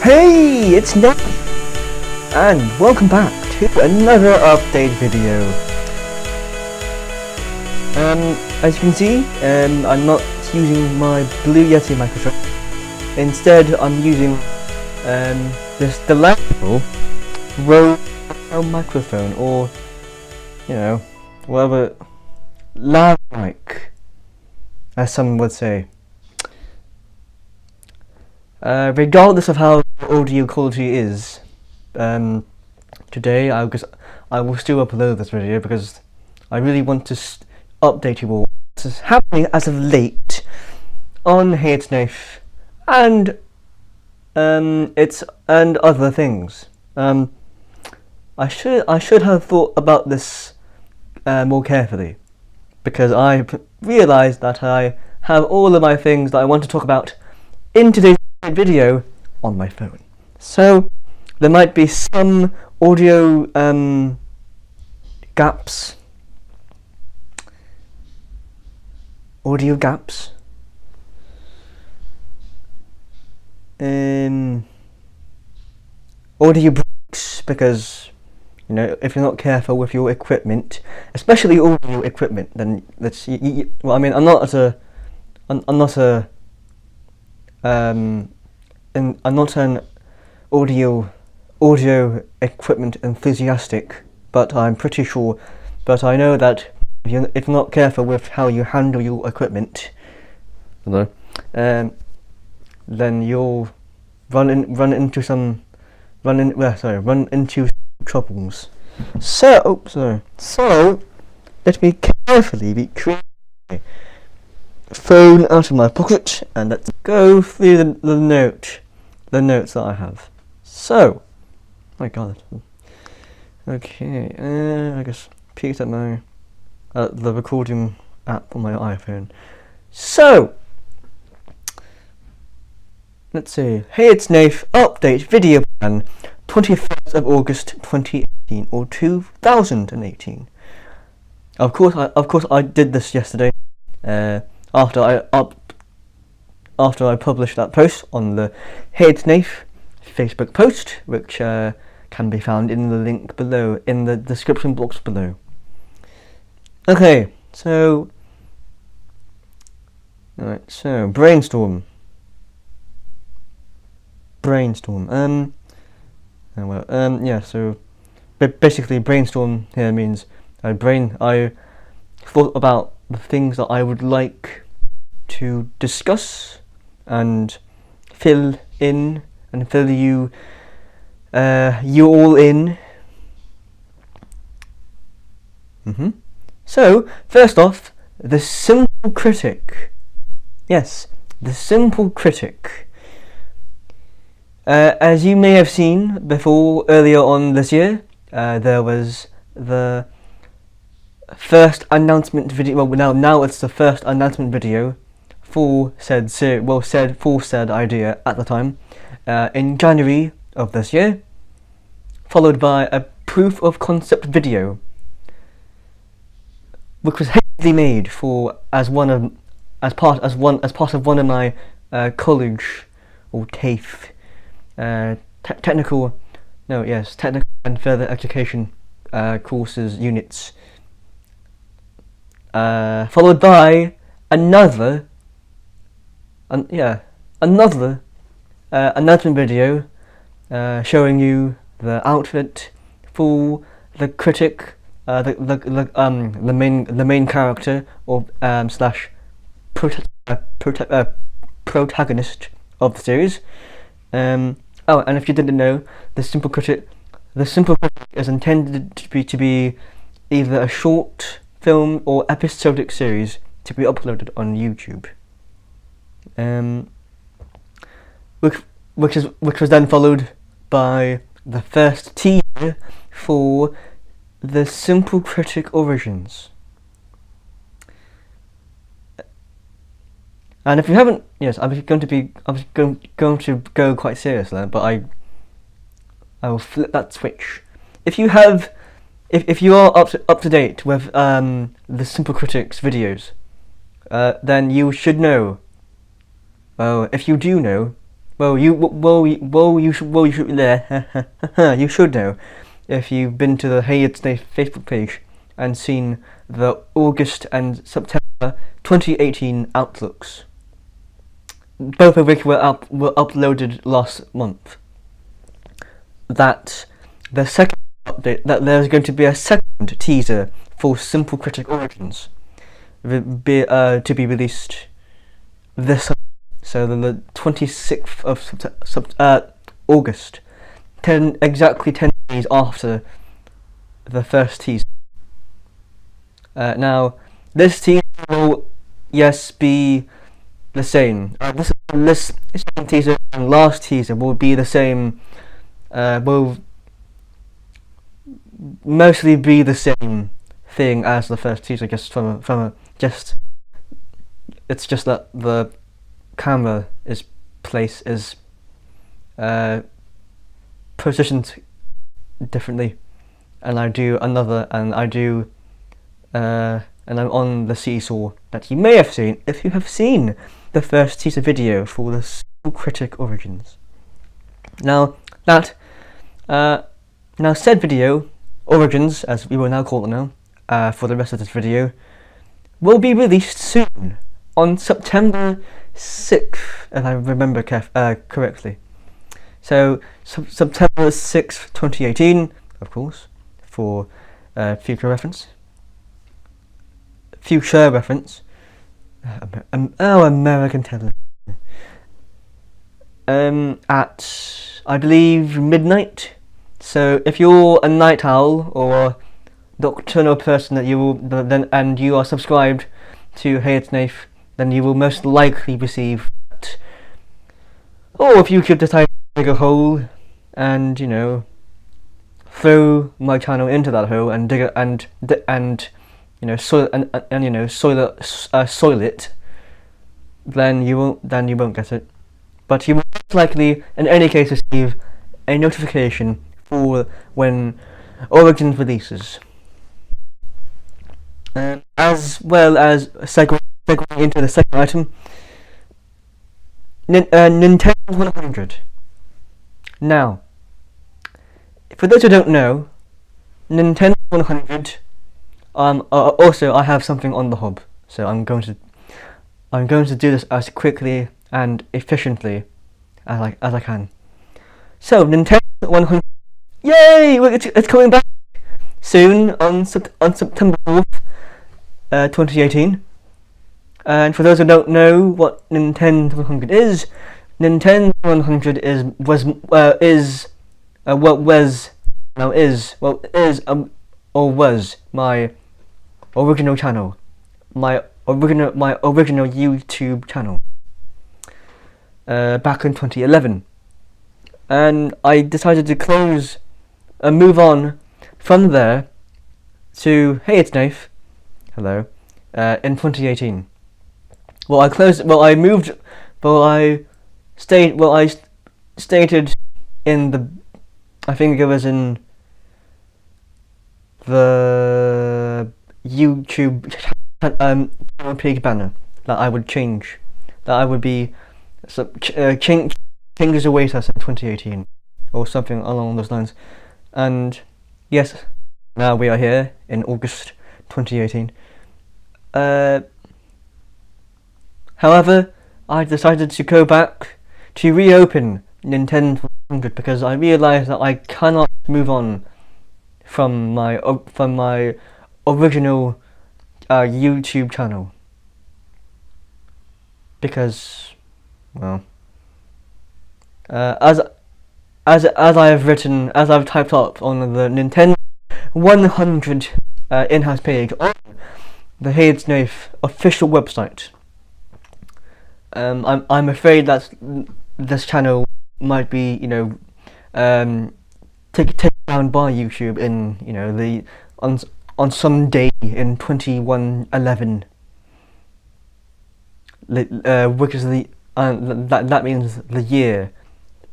Hey, it's Nath, and welcome back to another update video. As you can see, I'm not using my Blue Yeti microphone. Instead, I'm using this delightful Rode microphone, or whatever, lav mic, as some would say. Regardless of how audio quality is, today I will still upload this video because I really want to update you all what's happening as of late on Hey It's Nath and other things. I should have thought about this more carefully, because I realised that I have all of my things that I want to talk about in today's video on my phone. So there might be some audio gaps. Audio breaks, because if you're not careful with your equipment, especially audio equipment, then well, I mean, I'm not an audio equipment enthusiastic, but I'm pretty sure. But I know that if you're not careful with how you handle your equipment, then you'll run into troubles. So let me carefully be creative. Phone out of my pocket, and let's go through the notes that I have. So, my God. Okay, I guess peeked at my the recording app on my iPhone. So, let's see. Hey, it's Nath. Update video plan. 21st of August 2018 or 2018. Of course I did this yesterday. After I published that post on the Hey It's Nath Facebook post, which can be found in the link below, in the description box below. Okay, so Brainstorm. So basically Brainstorm here means I thought about the things that I would like to discuss and fill you all in. So first off, the Simple Critic. Yes, the Simple Critic. As you may have seen before, earlier on this year, there was the first announcement video. Well, now it's the first announcement video for said idea at the time, in January of this year, followed by a proof of concept video, which was heavily made as part of one of my college or TAFE technical and further education courses units. Followed by another announcement video showing you the outfit for the critic, the main character or slash protagonist of the series. And if you didn't know, the Simple Critic is intended to be either a short film or episodic series to be uploaded on YouTube, which was then followed by the first teaser for the Simple Critic Origins. And if you haven't, I was going to go quite serious there, but I will flip that switch. If you are up to date with the Simple Critic's videos, then you should know. Well, if you do know, you should know if you've been to the Hey It's Nath Facebook page and seen the August and September 2018 outlooks, both of which were uploaded last month. That the second update, that there's going to be a second teaser for Simple Critic Origins to be released this summer. So the 26th of August, exactly 10 days after the first teaser. Now, this teaser will, yes, be the same. This teaser and last teaser will be the same. Will mostly be the same thing as the first teaser. Just it's just that the camera is positioned differently, and I'm on the seesaw that you may have seen if you have seen the first teaser video for the Simple Critic Origins. Now said video, Origins, as we will now call it now, for the rest of this video, will be released soon, on September 6th, if I remember correctly. So, September 6th, 2018, of course, for future reference. American television. At, I believe, midnight. So if you're a night owl or nocturnal person and you are subscribed to Hey It's Nath, then you will most likely receive that. Or if you could decide to dig a hole and, throw my channel into that hole and dig it and soil it, then you won't get it. But you will most likely, in any case, receive a notification for when Origins releases. As well as segueing into the second item, Nintendo 100. Now, for those who don't know, Nintendo 100. Also, I have something on the hub, so I'm going to do this as quickly and efficiently as I can. So, Nintendo 100. Yay! It's coming back soon on September 4th, 2018. And for those who don't know what Nintendo 100 is, Nintendo 100 was my original channel, my original YouTube channel, back in 2011, and I decided to move on from there to Hey It's Nath, hello, in 2018. I stated in the, I think it was in the YouTube channel page banner, that I would change, that I would be changes await us in 2018 or something along those lines. And yes, now we are here in August 2018. However, I decided to go back to reopen Nintendo 100 because I realised that I cannot move on from my original YouTube channel, because, well, as I've typed up on the Nintendo 100 in-house page on the Hey It's Nath official website, I'm afraid that this channel might be, taken down by YouTube in, on some day in 2111, which is that means the year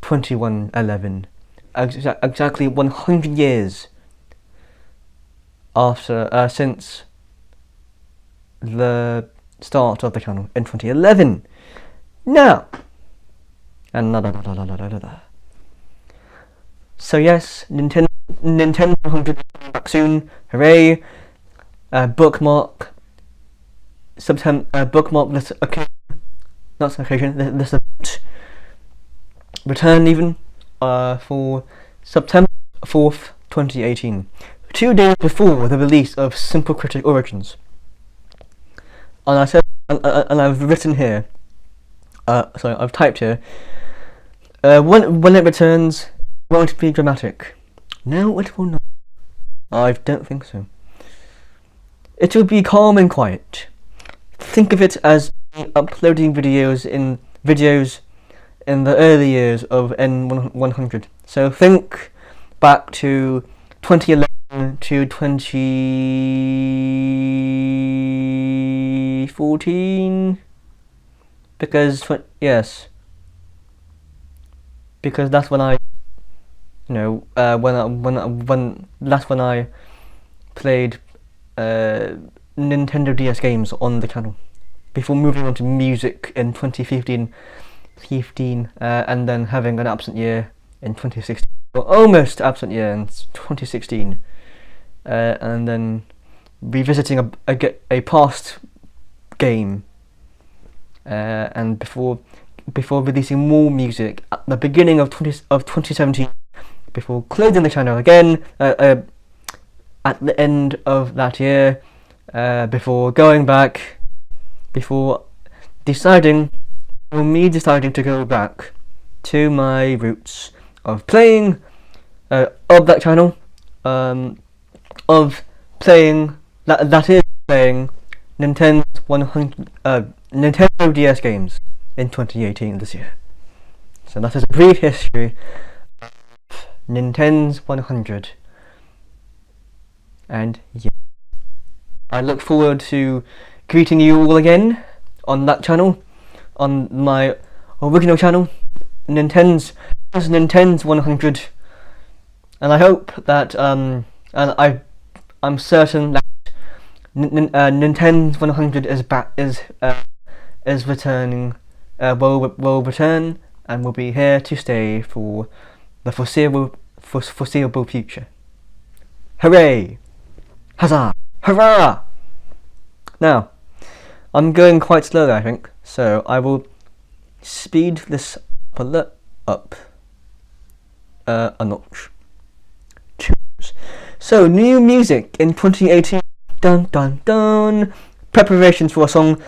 2111, exactly 100 years after since the start of the channel in 2011. Now, and la la la la la la la. So yes, Nintendo 100 back soon. Hooray! Bookmark bookmark this occasion, not occasion, this event. Return even for September 4th, 2018. 2 days before the release of Simple Critic Origins. And I've written here. Sorry, I've typed here. When it returns, it won't be dramatic. No, it will not. I don't think so. It will be calm and quiet. Think of it as uploading videos in the early years of N100. So think back to 2011 to 2014, because that's when I, when that's when I played Nintendo DS games on the channel, before moving on to music in 2015, and then having an absent year in 2016, or almost absent year in 2016, and then revisiting a past game, and before releasing more music at the beginning of 2017, before closing the channel again at the end of that year, before going back, before deciding to go back to my roots of playing, of that channel, of playing, that is playing Nintendo DS games in 2018 this year. So that is a brief history of Nintendo 100. And yeah, I look forward to greeting you all again on that channel, on my original channel, Nintendo's 100, and I hope that and I'm certain that Nintendo's 100 is returning, will return and will be here to stay for the foreseeable future. Hooray! Huzzah! Hurrah! Now, I'm going quite slowly, I think, so I will speed this up a notch. So, new music in 2018. Dun dun dun. Preparations for a song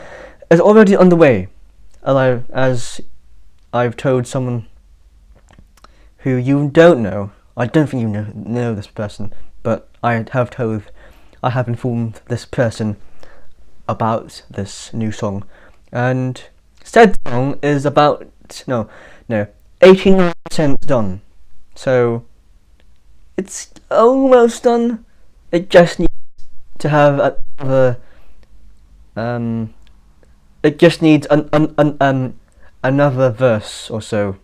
is already underway. As I've told someone who you don't know. I don't think you know this person, but I have informed this person about this new song, and said song is about 89% done. So it's almost done. It just needs to have it just needs another verse or so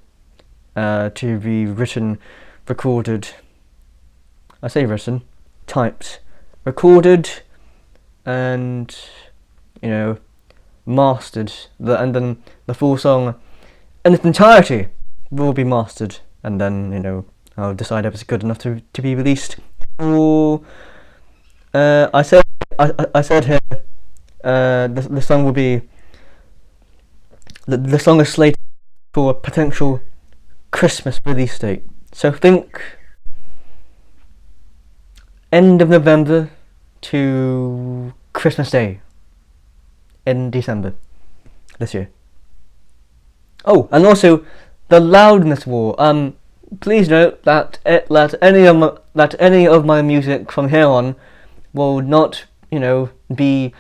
to be written, recorded. I say written, typed, recorded, and mastered. And then the full song in its entirety will be mastered, and then I'll decide if it's good enough to be released. Or I said here, the song will be the song is slated for a potential Christmas release date. So think end of November to Christmas Day in December this year. Oh, and also the Loudness War. Please note that any of my music from here on will not, be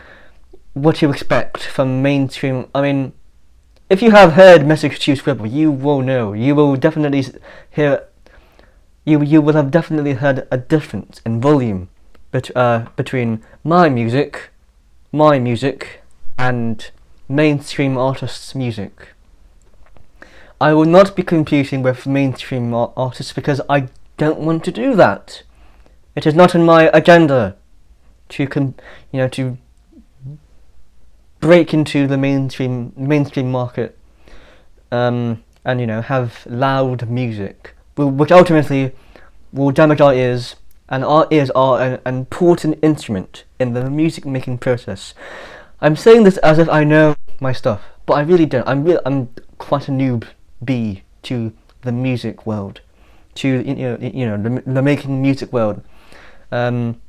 what you expect from mainstream. I mean, if you have heard Message to Scribble, you will know. You will definitely hear. You will have definitely heard a difference in volume between my music and mainstream artists' music. I will not be competing with mainstream artists because I don't want to do that. It is not in my agenda to break into the mainstream market, and and have loud music, which ultimately will damage our ears, and our ears are an important instrument in the music making process. I'm saying this as if I know my stuff, but I really don't. I'm quite a newbie to the music world, to the making music world, and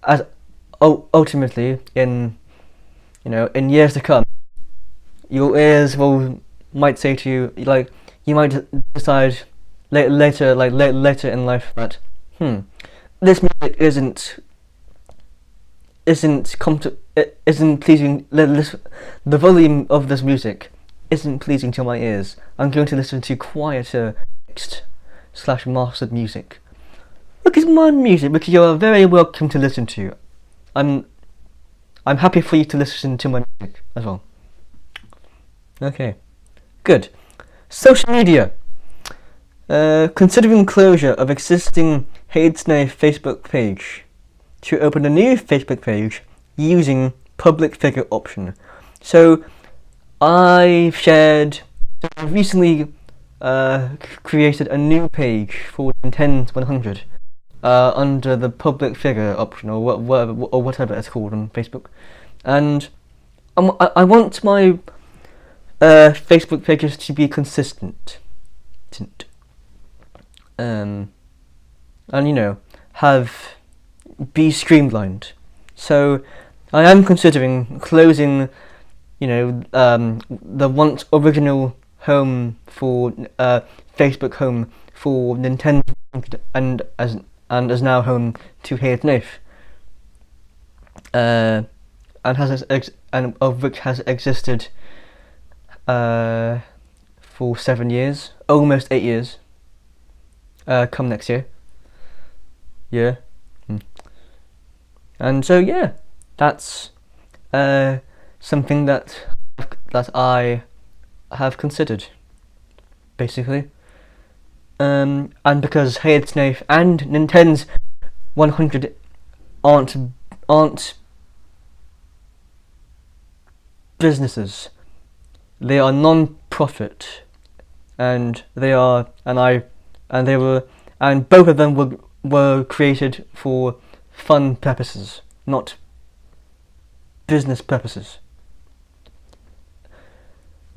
as ultimately in years to come, your ears might say to you, like, you might decide later in life that this music isn't pleasing. The volume of this music isn't pleasing to my ears. I'm going to listen to quieter mixed / mastered music. Look, it's my music, because you are very welcome to listen to. I'm happy for you to listen to my music as well. Okay, good. Social media. Considering closure of existing Haydsnay Facebook page to open a new Facebook page using public figure option. So I've recently created a new page for Nintendo 100 under the public figure option, or whatever it's called on Facebook, and I want my Facebook pages to be consistent, and be streamlined. So I am considering closing the once original home for Facebook home for Nintendo, and as now home to Haydsnay, and of which has existed for 7 years, almost 8 years. Come next year. Yeah. And so that's something that I have considered, basically. And because Haydsnay and Nintendo 100 aren't businesses, they are non-profit, and both of them were created for fun purposes, not business purposes.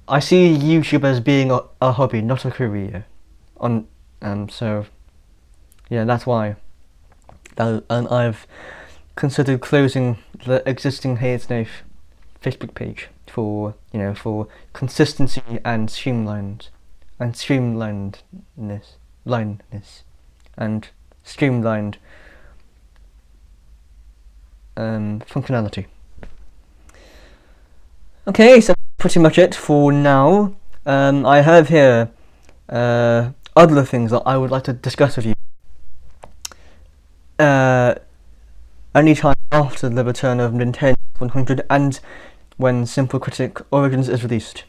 I see YouTube as being a hobby, not a career. So that's why. And I've considered closing the existing Haydsnay Facebook page for consistency and streamlinedness and streamlined functionality. Okay, so pretty much it for now. I have here other things that I would like to discuss with you anytime after the return of Nintendo 100 and when Simple Critic Origins is released.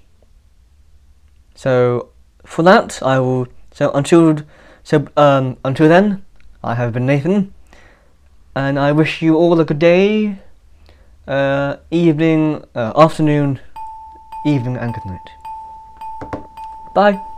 So for that, until then, I have been Nathan, and I wish you all a good day, evening, afternoon, and good night. Bye.